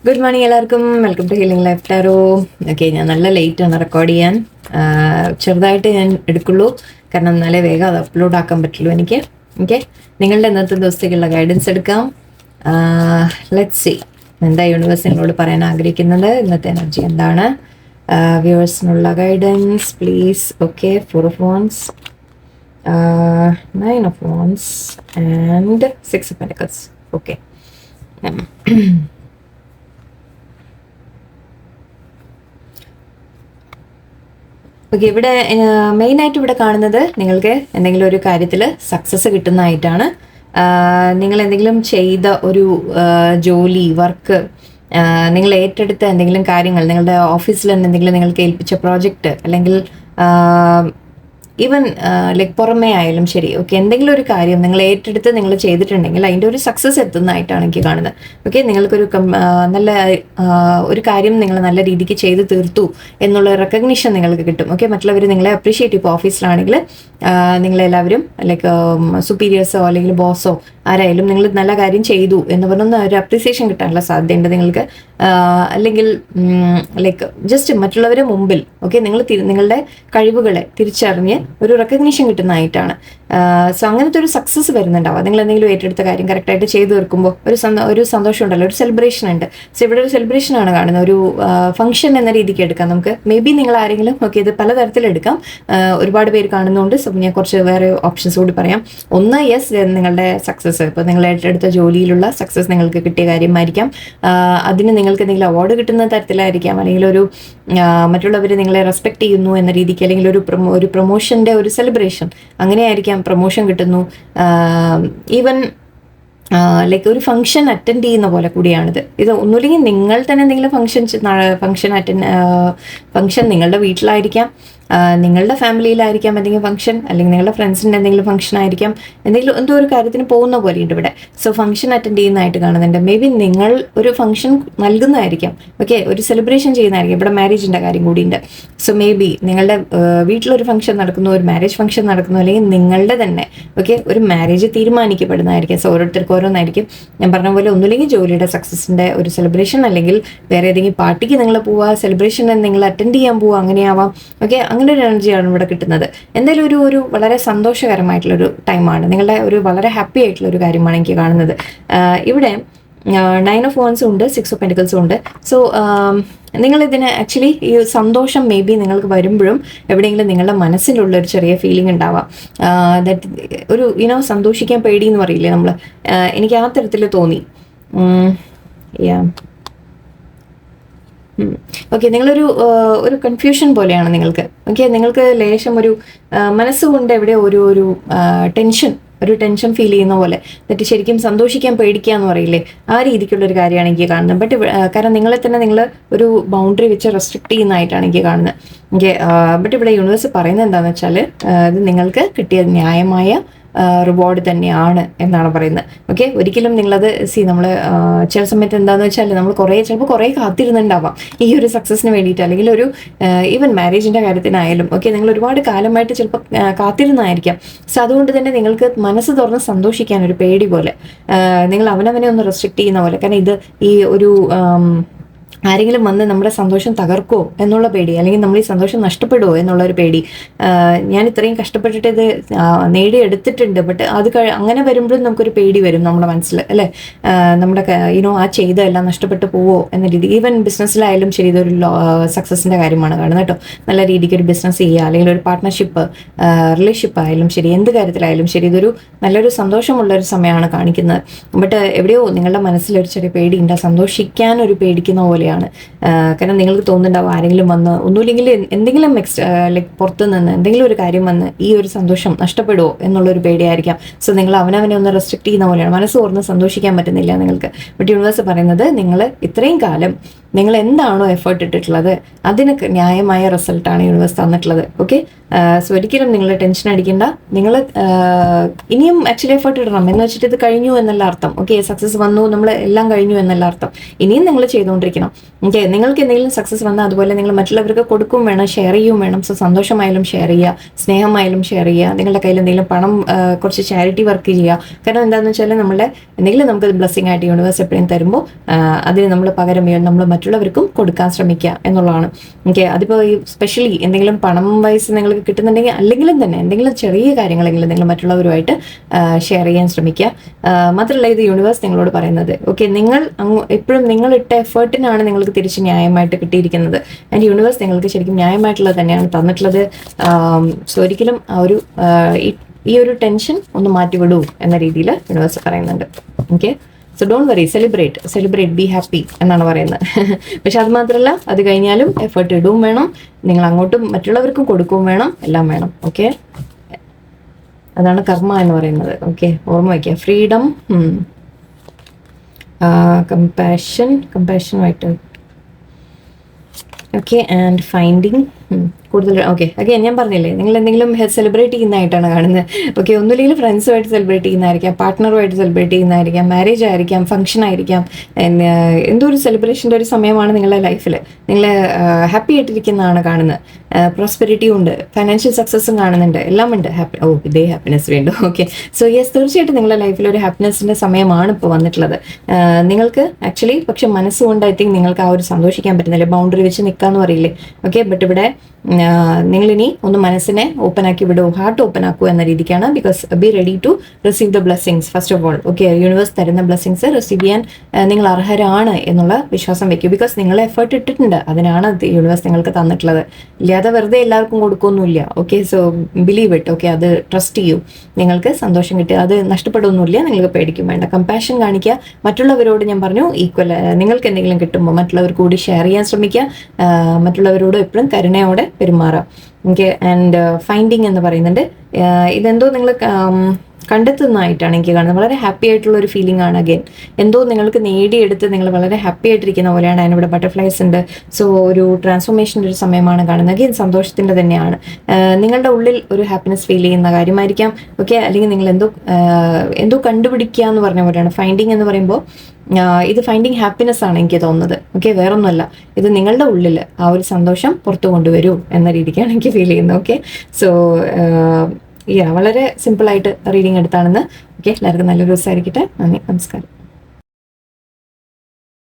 Good morning എല്ലാവർക്കും. Welcome to healing life tarot. Okay, ഞാൻ നല്ല ലേറ്റ് ആണ് റെക്കോർഡ് ചെയ്യാൻ. ചെറുതായിട്ട് ഞാൻ എടുക്കുള്ളൂ, കാരണം എന്നാലേ വേഗം അത് അപ്ലോഡ് ആക്കാൻ പറ്റുള്ളൂ എനിക്ക്. ഓക്കെ, നിങ്ങളുടെ ഇന്നത്തെ ദിവസത്തേക്കുള്ള ഗൈഡൻസ് എടുക്കാം. ലെറ്റ്സ് സീ എന്താ യൂണിവേഴ്സ് നിങ്ങളോട് പറയാൻ ആഗ്രഹിക്കുന്നത്, ഇന്നത്തെ എനർജി എന്താണ്. വ്യൂവേഴ്സിനുള്ള guidance please. Okay, 4 of Wands, 9 of Wands and 6 of Pentacles. Okay, okay. ഇവിടെ മെയിനായിട്ട് ഇവിടെ കാണുന്നത് നിങ്ങൾക്ക് എന്തെങ്കിലും ഒരു കാര്യത്തിൽ സക്സസ് കിട്ടുന്നതായിട്ടാണ്. നിങ്ങൾ എന്തെങ്കിലും ചെയ്ത ഒരു ജോലി, വർക്ക്, നിങ്ങൾ ഏറ്റെടുത്ത എന്തെങ്കിലും കാര്യങ്ങൾ, നിങ്ങളുടെ ഓഫീസിൽ എന്തെങ്കിലും നിങ്ങൾക്ക് ഏൽപ്പിച്ച പ്രോജക്റ്റ്, അല്ലെങ്കിൽ ഈവൻ ലൈക്ക് പുറമേ ആയാലും ശരി, ഓക്കെ, എന്തെങ്കിലും ഒരു കാര്യം നിങ്ങൾ ഏറ്റെടുത്ത് നിങ്ങൾ ചെയ്തിട്ടുണ്ടെങ്കിൽ അതിൻ്റെ ഒരു സക്സസ് എത്തുന്നതായിട്ടാണ് എനിക്ക് കാണുന്നത്. ഓക്കെ, നിങ്ങൾക്കൊരു നല്ല ഒരു കാര്യം നിങ്ങൾ നല്ല രീതിക്ക് ചെയ്ത് തീർത്തു എന്നുള്ള റെക്കഗ്നിഷൻ നിങ്ങൾക്ക് കിട്ടും. ഓക്കെ, മറ്റുള്ളവർ നിങ്ങളെ അപ്രീഷിയേറ്റ്. ഇപ്പോൾ ഓഫീസിലാണെങ്കിൽ നിങ്ങളെല്ലാവരും ലൈക്ക് സുപ്പീരിയേഴ്സോ അല്ലെങ്കിൽ ബോസോ ആരായാലും നിങ്ങൾ നല്ല കാര്യം ചെയ്തു എന്ന് പറഞ്ഞൊന്ന് ഒരു അപ്രീസിയേഷൻ കിട്ടാനുള്ള സാധ്യതയുണ്ട് നിങ്ങൾക്ക്. അല്ലെങ്കിൽ ലൈക്ക് ജസ്റ്റ് മറ്റുള്ളവരുടെ മുമ്പിൽ ഓക്കെ നിങ്ങളുടെ കഴിവുകളെ തിരിച്ചറിഞ്ഞ് ഒരു റെക്കഗ്നീഷൻ കിട്ടുന്നതായിട്ടാണ്. സോ അങ്ങനത്തെ ഒരു സക്സസ് വരുന്നുണ്ടാവുക. നിങ്ങൾ എന്തെങ്കിലും ഏറ്റെടുത്ത കാര്യം കറക്റ്റായിട്ട് ചെയ്തു തീർക്കുമ്പോൾ ഒരു സന്തോഷം ഉണ്ടല്ലോ, ഒരു സെലിബ്രേഷൻ ഉണ്ട്. സോ ഇവിടെ ഒരു സെലിബ്രേഷൻ ആണ് കാണുന്നത്, ഒരു ഫംഗ്ഷൻ എന്ന രീതിക്ക് എടുക്കാം നമുക്ക്. മേ ബി നിങ്ങൾ ആരെങ്കിലും ഓക്കെ, ഇത് പലതരത്തിലെടുക്കാം, ഒരുപാട് പേര് കാണുന്നുണ്ട്. സോ ഞാൻ കുറച്ച് വേറെ ഓപ്ഷൻസ് കൂടി പറയാം. ഒന്ന്, യെസ്, നിങ്ങളുടെ സക്സസ്, ഇപ്പോൾ നിങ്ങൾ ഏറ്റെടുത്ത ജോലിയിലുള്ള സക്സസ് നിങ്ങൾക്ക് കിട്ടിയ കാര്യമായിരിക്കാം. അതിന് നിങ്ങൾക്ക് എന്തെങ്കിലും അവാർഡ് കിട്ടുന്ന തരത്തിലായിരിക്കാം, അല്ലെങ്കിൽ ഒരു മറ്റുള്ളവർ നിങ്ങളെ റെസ്പെക്ട് ചെയ്യുന്നു എന്ന രീതിക്ക്, അല്ലെങ്കിൽ ഒരു പ്രൊമോഷൻ്റെ ഒരു സെലിബ്രേഷൻ, അങ്ങനെയായിരിക്കാം. പ്രൊമോഷൻ കിട്ടുന്നു. ഈവൻ ലൈക്ക് ഒരു ഫംഗ്ഷൻ അറ്റൻഡ് ചെയ്യുന്ന പോലെ കൂടിയാണിത്. ഇത് ഒന്നുമില്ലെങ്കിൽ നിങ്ങൾ തന്നെ എന്തെങ്കിലും ഫംഗ്ഷൻ നിങ്ങളുടെ വീട്ടിലായിരിക്കാം, നിങ്ങളുടെ ഫാമിലിയിലായിരിക്കാം എന്തെങ്കിലും ഫംഗ്ഷൻ, അല്ലെങ്കിൽ നിങ്ങളുടെ ഫ്രണ്ട്സിൻ്റെ എന്തെങ്കിലും ഫംഗ്ഷൻ ആയിരിക്കാം, എന്തെങ്കിലും എന്തോ ഒരു കാര്യത്തിന് പോകുന്ന പോലെയുണ്ട് ഇവിടെ. സോ ഫംഗ്ഷൻ അറ്റൻഡ് ചെയ്യുന്നതായിട്ട് കാണുന്നുണ്ട്. മേ ബി നിങ്ങൾ ഒരു ഫംഗ്ഷൻ നൽകുന്നതായിരിക്കാം, ഓക്കെ, ഒരു സെലിബ്രേഷൻ ചെയ്യുന്നതായിരിക്കും. ഇവിടെ മാരേജിൻ്റെ കാര്യം കൂടിയുണ്ട്. സോ മേ ബി നിങ്ങളുടെ വീട്ടിലൊരു ഫംഗ്ഷൻ നടക്കുന്നു, ഒരു മാരേജ് ഫംഗ്ഷൻ നടക്കുന്നു, അല്ലെങ്കിൽ നിങ്ങളുടെ തന്നെ ഓക്കെ ഒരു മാരേജ് തീരുമാനിക്കപ്പെടുന്നതായിരിക്കും. സോ ഓരോരുത്തർക്ക് ഓരോന്നായിരിക്കും. ഞാൻ പറഞ്ഞ പോലെ ഒന്നുമില്ലെങ്കിൽ ജോലിയുടെ സക്സസിൻ്റെ ഒരു സെലിബ്രേഷൻ, അല്ലെങ്കിൽ വേറെ ഏതെങ്കിലും പാർട്ടിക്ക് നിങ്ങൾ പോവുക, സെലിബ്രേഷൻ നിങ്ങൾ അറ്റൻഡ് ചെയ്യാൻ പോവുക, അങ്ങനെയാവാം. ഓക്കെ, അങ്ങനെ ഒരു എനർജിയാണ് ഇവിടെ കിട്ടുന്നത്. എന്തായാലും ഒരു വളരെ സന്തോഷകരമായിട്ടുള്ളൊരു ടൈമാണ്, നിങ്ങളുടെ ഒരു വളരെ ഹാപ്പി ആയിട്ടുള്ള ഒരു കാര്യമാണ് എനിക്ക് കാണുന്നത്. ഇവിടെ 9 of Wands ഉണ്ട്, 6 of Pentacles ഉണ്ട്. സോ നിങ്ങളിതിന് ആക്ച്വലി ഈ സന്തോഷം മേ ബി നിങ്ങൾക്ക് വരുമ്പോഴും എവിടെയെങ്കിലും നിങ്ങളുടെ മനസ്സിലുള്ള ഒരു ചെറിയ ഫീലിംഗ് ഉണ്ടാവാം. ദാറ്റ് ഒരു സന്തോഷിക്കാൻ പേടി എന്ന് പറയില്ലേ നമ്മൾ, എനിക്ക് ആ തരത്തിൽ തോന്നി. ഓക്കെ, നിങ്ങളൊരു കൺഫ്യൂഷൻ പോലെയാണ് നിങ്ങൾക്ക്. ഓക്കെ, നിങ്ങൾക്ക് ലേശം ഒരു മനസ്സുകൊണ്ട് എവിടെ ഒരു ടെൻഷൻ ഫീൽ ചെയ്യുന്ന പോലെ, എന്നിട്ട് ശരിക്കും സന്തോഷിക്കാൻ പേടിക്കുക എന്ന് പറയില്ലേ, ആ രീതിക്കുള്ളൊരു കാര്യമാണ് എനിക്ക് കാണുന്നത്. കാരണം നിങ്ങളെ തന്നെ നിങ്ങൾ ഒരു ബൗണ്ടറി വെച്ച് റെസ്ട്രിക്ട് ചെയ്യുന്നതായിട്ടാണ് എനിക്ക് കാണുന്നത്. ഓക്കെ, ബട്ട് ഇവിടെ യൂണിവേഴ്സ് പറയുന്നത് എന്താണെന്ന് വെച്ചാൽ ഇത് നിങ്ങൾക്ക് കിട്ടിയ ന്യായമായ റിവാർഡ് തന്നെയാണ് എന്നാണ് പറയുന്നത്. ഓക്കെ, ഒരിക്കലും നിങ്ങളത് നമ്മൾ ചില സമയത്ത് എന്താണെന്ന് വെച്ചാൽ നമ്മൾ ചിലപ്പോൾ കുറേ കാത്തിരുന്നുണ്ടാവാം ഈ ഒരു സക്സസിന് വേണ്ടിയിട്ട്, അല്ലെങ്കിൽ ഒരു ഈവൻ മാരേജിൻ്റെ കാര്യത്തിനായാലും ഓക്കെ നിങ്ങൾ ഒരുപാട് കാലമായിട്ട് ചിലപ്പോൾ കാത്തിരുന്നായിരിക്കാം. സോ അതുകൊണ്ട് തന്നെ നിങ്ങൾക്ക് മനസ്സ് തുറന്ന് സന്തോഷിക്കാൻ ഒരു പേടി പോലെ, നിങ്ങൾ അവനവനെ ഒന്ന് റെസ്ട്രിക്ട് ചെയ്യുന്ന പോലെ. കാരണം ഇത് ഈ ഒരു ആരെങ്കിലും വന്ന് നമ്മുടെ സന്തോഷം തകർക്കോ എന്നുള്ള പേടി, അല്ലെങ്കിൽ നമ്മൾ ഈ സന്തോഷം നഷ്ടപ്പെടുമോ എന്നുള്ളൊരു പേടി. ഞാൻ ഇത്രയും കഷ്ടപ്പെട്ടിട്ട് ഇത് നേടിയെടുത്തിട്ടുണ്ട്, ബട്ട് അത് അങ്ങനെ വരുമ്പോഴും നമുക്കൊരു പേടി വരും നമ്മുടെ മനസ്സിൽ, അല്ലേ? നമ്മുടെ ആ ചെയ്തതെല്ലാം നഷ്ടപ്പെട്ടു പോവോ എന്ന രീതി. ഈവൻ ബിസിനസ്സിലായാലും ശരി, ഇതൊരു സക്സസിൻ്റെ കാര്യമാണ് കാണുന്നത് കേട്ടോ. നല്ല രീതിക്ക് ഒരു ബിസിനസ് ചെയ്യുക, അല്ലെങ്കിൽ ഒരു പാർട്ട്ണർഷിപ്പ്, റിലേഷൻഷിപ്പ് ആയാലും ശരി, എന്ത് കാര്യത്തിലായാലും ശരി, ഇതൊരു നല്ലൊരു സന്തോഷമുള്ളൊരു സമയമാണ് കാണിക്കുന്നത്. ബട്ട് എവിടെയോ നിങ്ങളുടെ മനസ്സിലൊരു ചെറിയ പേടിയുണ്ട്, സന്തോഷിക്കാൻ ഒരു പേടിക്കുന്ന പോലെയാണ്. കാരണം നിങ്ങൾക്ക് തോന്നുന്നുണ്ടാവും ആരെങ്കിലും വന്ന് ഒന്നുമില്ലെങ്കിൽ എന്തെങ്കിലും ലൈക്ക് പുറത്തു നിന്ന് എന്തെങ്കിലും ഒരു കാര്യം വന്ന് ഈ ഒരു സന്തോഷം നഷ്ടപ്പെടുമോ എന്നുള്ളൊരു പേടിയായിരിക്കാം. സോ നിങ്ങൾ അവനവനെ ഒന്ന് റെസ്ട്രിക്ട് ചെയ്യുന്ന പോലെയാണ്, മനസ്സ് ഓർന്ന് സന്തോഷിക്കാൻ പറ്റുന്നില്ല നിങ്ങൾക്ക്. ബട്ട് യൂണിവേഴ്സ് പറയുന്നത് നിങ്ങൾ ഇത്രയും കാലം നിങ്ങൾ എന്താണോ എഫേർട്ട് ഇട്ടിട്ടുള്ളത് അതിന് ന്യായമായ റിസൾട്ടാണ് യൂണിവേഴ്സ് തന്നിട്ടുള്ളത്. ഓക്കെ, സോ ഒരിക്കലും നിങ്ങൾ ടെൻഷൻ അടിക്കേണ്ട. നിങ്ങൾ ഇനിയും ആക്ച്വലി എഫേർട്ട് ഇടണം എന്ന് വെച്ചിട്ട് ഇത് കഴിഞ്ഞു എന്നല്ല അർത്ഥം. ഓക്കെ, സക്സസ് വന്നു, നമ്മൾ എല്ലാം കഴിഞ്ഞു എന്നല്ല അർത്ഥം. ഇനിയും നിങ്ങൾ ചെയ്തുകൊണ്ടിരിക്കണം. ഓക്കെ, നിങ്ങൾക്ക് എന്തെങ്കിലും സക്സസ് വന്നാൽ അതുപോലെ നിങ്ങൾ മറ്റുള്ളവർക്ക് കൊടുക്കും വേണം, ഷെയർ ചെയ്യും വേണം. സോ സന്തോഷമായാലും ഷെയർ ചെയ്യുക, സ്നേഹമായാലും ഷെയർ ചെയ്യുക, നിങ്ങളുടെ കയ്യിൽ എന്തെങ്കിലും പണം, കുറച്ച് ചാരിറ്റി വർക്ക് ചെയ്യുക. കാരണം എന്താണെന്ന് വെച്ചാൽ നമ്മുടെ എന്തെങ്കിലും നമുക്ക് ബ്ലെസ്സിങ് ആയിട്ട് യൂണിവേഴ്സ് എപ്പോഴും തരുമ്പോൾ അതിന് നമ്മൾ പകരം നമ്മൾ മറ്റുള്ളവർക്കും കൊടുക്കാൻ ശ്രമിക്കുക എന്നുള്ളതാണ്. ഓക്കെ, അതിപ്പോൾ ഈ സ്പെഷ്യലി എന്തെങ്കിലും പണം വൈസ് നിങ്ങൾക്ക് കിട്ടുന്നുണ്ടെങ്കിൽ അല്ലെങ്കിലും തന്നെ എന്തെങ്കിലും ചെറിയ കാര്യങ്ങളെങ്കിലും നിങ്ങൾ മറ്റുള്ളവരുമായിട്ട് ഷെയർ ചെയ്യാൻ ശ്രമിക്കുക. മാത്രമല്ല ഇത് യൂണിവേഴ്സ് നിങ്ങളോട് പറയുന്നത്, ഓക്കെ, നിങ്ങൾ എപ്പോഴും നിങ്ങൾ ഇട്ട എഫേർട്ടിനാണ് നിങ്ങൾക്ക് തിരിച്ച് ന്യായമായിട്ട് കിട്ടിയിരിക്കുന്നത്. ആൻഡ് യൂണിവേഴ്സ് നിങ്ങൾക്ക് ശരിക്കും ന്യായമായിട്ടുള്ളത് തന്നെയാണ് തന്നിട്ടുള്ളത്. സോ ഒരിക്കലും ആ ഒരു ഈ ഒരു ടെൻഷൻ ഒന്ന് മാറ്റിവിടൂ എന്ന രീതിയിൽ യൂണിവേഴ്സ് പറയുന്നുണ്ട്. Okay, so don't worry, celebrate, be happy എന്നാണ് പറയുന്നത്. പക്ഷെ അത് മാത്രമല്ല, അത് കഴിഞ്ഞാലും എഫേർട്ട് ഇടുകയും വേണം, നിങ്ങൾ അങ്ങോട്ടും മറ്റുള്ളവർക്കും കൊടുക്കുകയും വേണം, എല്ലാം വേണം. ഓക്കെ, അതാണ് കർമ്മ എന്ന് പറയുന്നത്. ഓക്കെ, ഓർമ്മ വയ്ക്കുക. ഫ്രീഡം, കമ്പാഷനുമായിട്ട്. ഓക്കെ, ആൻഡ് ഫൈൻഡിങ് കൂടുതൽ. ഓക്കെ, അഗൈൻ ഞാൻ പറഞ്ഞില്ലേ, നിങ്ങൾ എന്തെങ്കിലും സെലിബ്രേറ്റ് ചെയ്യുന്നതായിട്ടാണ് കാണുന്നത്. ഓക്കെ, ഒന്നുമില്ലെങ്കിൽ ഫ്രണ്ട്സുമായിട്ട് സെലിബ്രേറ്റ് ചെയ്യുന്നതായിരിക്കാം, പാർട്ട്ണറുമായിട്ട് സെലിബ്രേറ്റ് ചെയ്യുന്നതായിരിക്കാം, മാരേജ് ആയിരിക്കാം, ഫംഗ്ഷൻ ആയിരിക്കാം, എന്തോ ഒരു സെലിബ്രേഷൻ്റെ ഒരു സമയമാണ് നിങ്ങളുടെ ലൈഫിൽ. നിങ്ങൾ ഹാപ്പി ആയിട്ടിരിക്കുന്നതാണ് കാണുന്നത്. പ്രോസ്പെരിറ്റിയും ഉണ്ട്, ഫൈനാൻഷ്യൽ സക്സസ്സും കാണുന്നുണ്ട്, എല്ലാം ഉണ്ട്. ഇതേ ഹാപ്പിനെസ് വേണ്ടു. ഓക്കെ, സോ യെസ്, തീർച്ചയായിട്ടും നിങ്ങളുടെ ലൈഫിൽ ഒരു ഹാപ്പിനെസ്സിൻ്റെ സമയമാണ് ഇപ്പോൾ വന്നിട്ടുള്ളത്. നിങ്ങൾക്ക് ആക്ച്വലി പക്ഷെ മനസ്സുകൊണ്ട് ഐ തിങ്ക് നിങ്ങൾക്ക് ആ ഒരു സന്തോഷിക്കാൻ പറ്റുന്നില്ല, ബൗണ്ടറി വെച്ച് നിൽക്കാമെന്ന് പറയില്ലേ. ഓക്കെ, ബട്ട് ഇവിടെ നിങ്ങളിനി ഒന്ന് മനസ്സിനെ ഓപ്പൺ ആക്കി വിടൂ, ഹാർട്ട് ഓപ്പൺ ആക്കൂ എന്ന രീതിക്കാണ്. Because be ready to receive the blessings first of all. Okay, universe തരുന്ന ബ്ലെസ്സിങ്സ് റിസീവ് ചെയ്യാൻ നിങ്ങൾ അർഹരാണ് എന്നുള്ള വിശ്വാസം വെക്കൂ. ബിക്കോസ് നിങ്ങൾ എഫേർട്ട് ഇട്ടിട്ടുണ്ട്, അതിനാണ് യൂണിവേഴ്സ് നിങ്ങൾക്ക് തന്നിട്ടുള്ളത്. ഇല്ലാതെ വെറുതെ എല്ലാവർക്കും കൊടുക്കൊന്നുമില്ല. Okay, so believe it. Okay, അത് ട്രസ്റ്റ് ചെയ്യൂ. നിങ്ങൾക്ക് സന്തോഷം കിട്ടുക, അത് നഷ്ടപ്പെടുമൊന്നുമില്ല, നിങ്ങൾക്ക് പേടിക്കും വേണ്ട. കമ്പാഷൻ കാണിക്കുക മറ്റുള്ളവരോട്. ഞാൻ പറഞ്ഞു, ഈക്വൽ, നിങ്ങൾക്ക് എന്തെങ്കിലും കിട്ടുമ്പോൾ മറ്റുള്ളവർക്ക് കൂടി ഷെയർ ചെയ്യാൻ ശ്രമിക്കുക, മറ്റുള്ളവരോട് എപ്പോഴും കരുണയോടെ പെരുമാറാം. ഓക്കെ, ആൻഡ് ഫൈൻഡിങ് എന്ന് പറയുന്നുണ്ട്. ഇതെന്തോ നിങ്ങൾ കണ്ടെത്തുന്നതായിട്ടാണ് എനിക്ക് കാണുന്നത്. വളരെ ഹാപ്പി ആയിട്ടുള്ള ഒരു ഫീലിംഗ് ആണ്. അഗൈൻ എന്തോ നിങ്ങൾക്ക് നേടിയെടുത്ത് നിങ്ങൾ വളരെ ഹാപ്പി ആയിട്ടിരിക്കുന്ന പോലെയാണ്. അതിനിവിടെ ബട്ടർഫ്ലൈസ് ഉണ്ട്. സോ ഒരു ട്രാൻസ്ഫോർമേഷൻ്റെ ഒരു സമയമാണ് കാണുന്നത്. അഗൈൻ സന്തോഷത്തിൻ്റെ തന്നെയാണ്. നിങ്ങളുടെ ഉള്ളിൽ ഒരു ഹാപ്പിനെസ് ഫീൽ ചെയ്യുന്ന കാര്യമായിരിക്കാം. ഓക്കെ, അല്ലെങ്കിൽ നിങ്ങൾ എന്തോ കണ്ടുപിടിക്കുക എന്ന് പറഞ്ഞ പോലെയാണ്. ഫൈൻഡിങ് എന്ന് പറയുമ്പോൾ ഇത് ഫൈൻഡിങ് ഹാപ്പിനെസ് ആണ് എനിക്ക് തോന്നുന്നത്. ഓക്കെ, വേറൊന്നുമല്ല, ഇത് നിങ്ങളുടെ ഉള്ളിൽ ആ ഒരു സന്തോഷം പുറത്തു കൊണ്ടുവരൂ എന്ന രീതിക്കാണ് എനിക്ക് ഫീൽ ചെയ്യുന്നത്. ഓക്കെ, സോ വളരെ സിമ്പിളായിട്ട് റീഡിങ് എടുത്താണെന്ന്. ഓക്കെ, എല്ലാവർക്കും നല്ലൊരു ദിവസമായിരിക്കട്ടെ. നന്ദി, നമസ്കാരം.